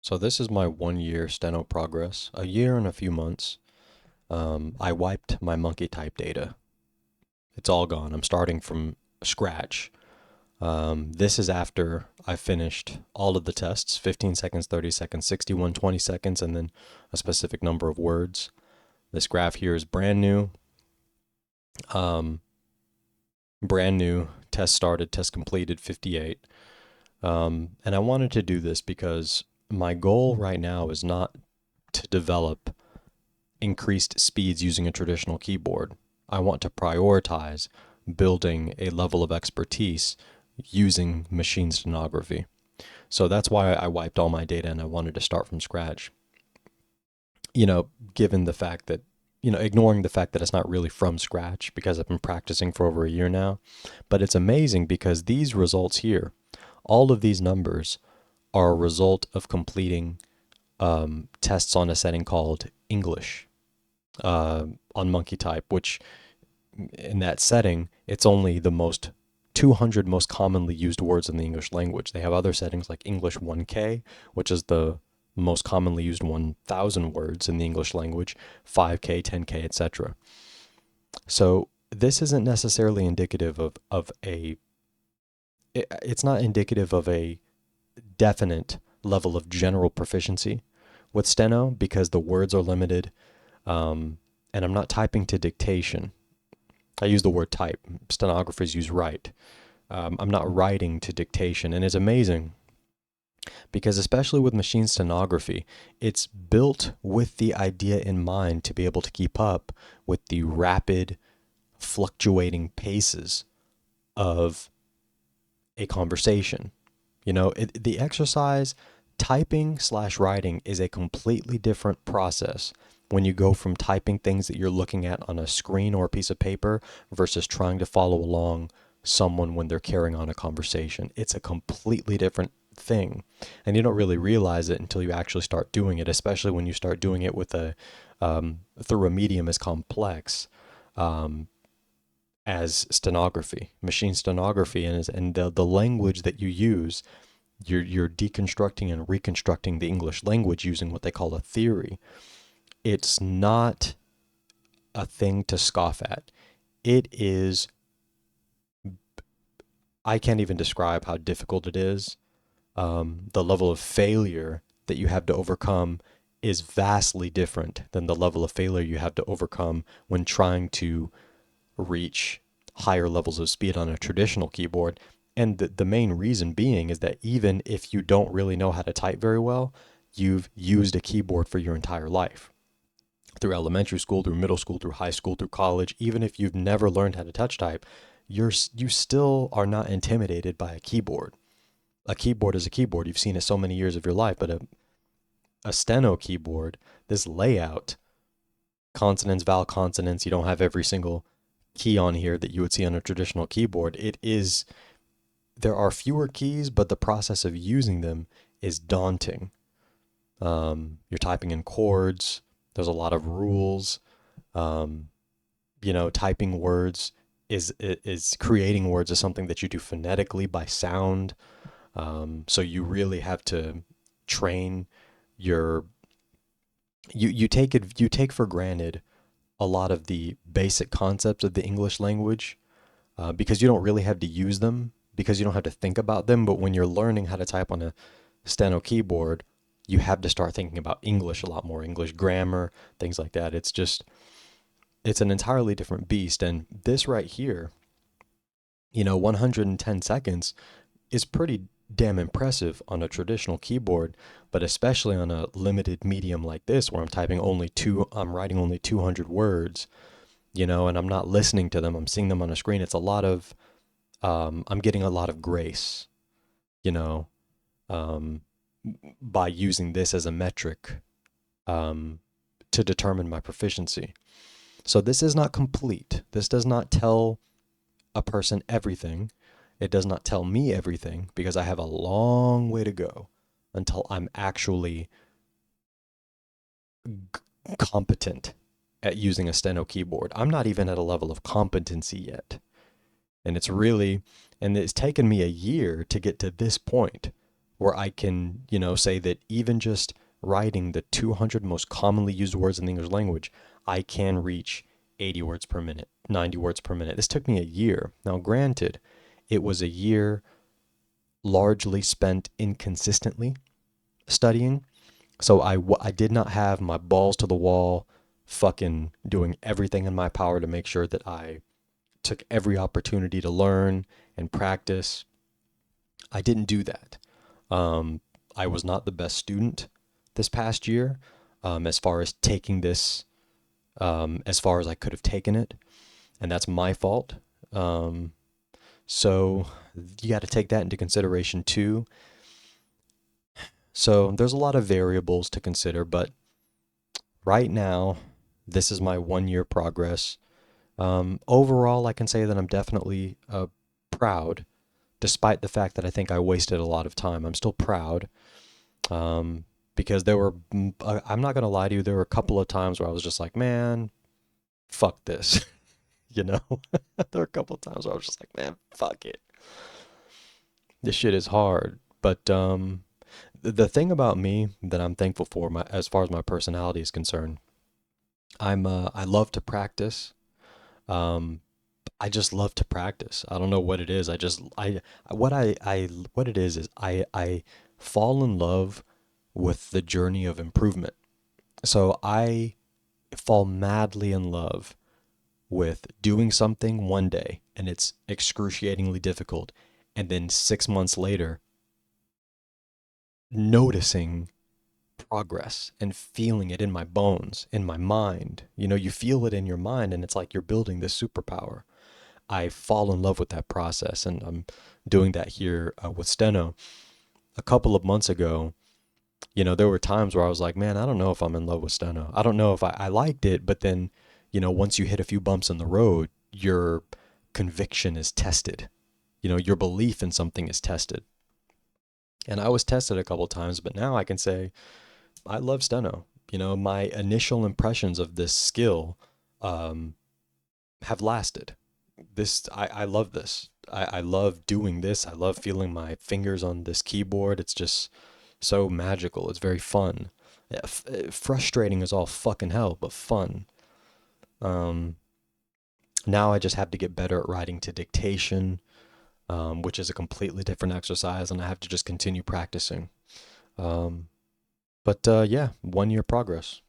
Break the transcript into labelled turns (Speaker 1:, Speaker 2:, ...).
Speaker 1: So this is my 1 year steno progress, a year and a few months. I wiped my monkey type data. It's all gone. I'm starting from scratch. This is after I finished all of the tests, 15 seconds, 30 seconds, 61, 20 seconds, and then a specific number of words. This graph here is brand new. Um, Brand new. Test started, test completed, 58. And I wanted to do this because my goal right now is not to develop increased speeds using a traditional keyboard. I want to prioritize building a level of expertise using machine stenography. So that's why I wiped all my data and I wanted to start from scratch. Given the fact that, ignoring the fact that it's not really from scratch because I've been practicing for over a year now. But it's amazing because these results here, all of these numbers are a result of completing tests on a setting called English on monkey type, which in that setting, it's only the 200 most commonly used words in the English language. They have other settings like English 1K, which is the most commonly used 1,000 words in the English language, 5K, 10K, etc. So this isn't necessarily indicative it's not indicative of a definite level of general proficiency with steno because the words are limited, and I'm not typing to dictation. I use the word type. Stenographers use write. I'm not writing to dictation. And it's amazing because, especially with machine stenography, it's built with the idea in mind to be able to keep up with the rapid, fluctuating paces of a conversation. The exercise, typing slash writing, is a completely different process when you go from typing things that you're looking at on a screen or a piece of paper versus trying to follow along someone when they're carrying on a conversation. It's a completely different thing. And you don't really realize it until you actually start doing it, especially when you start doing it with through a medium as complex as stenography, machine stenography, and the language that you use. You're deconstructing and reconstructing the English language using what they call a theory. It's not a thing to scoff at. It is, I can't even describe how difficult it is. The level of failure that you have to overcome is vastly different than the level of failure you have to overcome when trying to reach higher levels of speed on a traditional keyboard. And the main reason being is that even if you don't really know how to type very well, you've used a keyboard for your entire life. Through elementary school, through middle school, through high school, through college, even if you've never learned how to touch type, you still are not intimidated by a keyboard. A keyboard is a keyboard. You've seen it so many years of your life, but a steno keyboard, this layout, consonants, vowel consonants, you don't have every single key on here that you would see on a traditional keyboard. There are fewer keys, but the process of using them is daunting. You're typing in chords. There's a lot of rules. Um, Typing words is creating words is something that you do phonetically by sound. So you really have to train your you take for granted a lot of the basic concepts of the English language because you don't really have to use them because you don't have to think about them. But when you're learning how to type on a steno keyboard, you have to start thinking about English a lot more, English grammar, things like that. It's an entirely different beast. And this right here, 110 seconds is pretty damn impressive on a traditional keyboard, but especially on a limited medium like this where I'm writing only 200 words, and I'm not listening to them, I'm seeing them on a screen. It's a lot of, I'm getting a lot of grace, you know, um, by using this as a metric um, to determine my proficiency. So this is not complete. This does not tell a person everything. It does not tell me everything because I have a long way to go until I'm actually competent at using a steno keyboard. I'm not even at a level of competency yet. And it's taken me a year to get to this point where I can, say that even just writing the 200 most commonly used words in the English language, I can reach 80 words per minute, 90 words per minute. This took me a year. Now, granted, it was a year largely spent inconsistently studying. So I did not have my balls to the wall, fucking doing everything in my power to make sure that I took every opportunity to learn and practice. I didn't do that. I was not the best student this past year, as far as taking this, as far as I could have taken it, and that's my fault. Um, so you got to take that into consideration too. So there's a lot of variables to consider, but right now, this is my 1 year progress. Overall, I can say that I'm definitely proud, despite the fact that I think I wasted a lot of time. I'm still proud, because I'm not going to lie to you, there were a couple of times where I was just like, man, fuck this. you know? There were a couple of times where I was just like, man, fuck it. This shit is hard. But the thing about me that I'm thankful for, as far as my personality is concerned, I love to practice. Um, I just love to practice. I don't know what it is. What it is I fall in love with the journey of improvement. So I fall madly in love with doing something one day and it's excruciatingly difficult, and then 6 months later noticing progress and feeling it in my bones, in my mind. You feel it in your mind and it's like you're building this superpower. I fall in love with that process, and I'm doing that here with Steno. A couple of months ago, there were times where I was like, man, I don't know if I'm in love with Steno. I don't know if I liked it, but then, once you hit a few bumps in the road, your conviction is tested. Your belief in something is tested. And I was tested a couple of times, but now I can say, I love Steno. My initial impressions of this skill um, have lasted. I love this. I love doing this. I love feeling my fingers on this keyboard. It's just so magical. It's very fun. Yeah, frustrating as all fucking hell, but fun. Um, Now I just have to get better at writing to dictation, which is a completely different exercise, and I have to just continue practicing. Um, but yeah, 1 year progress.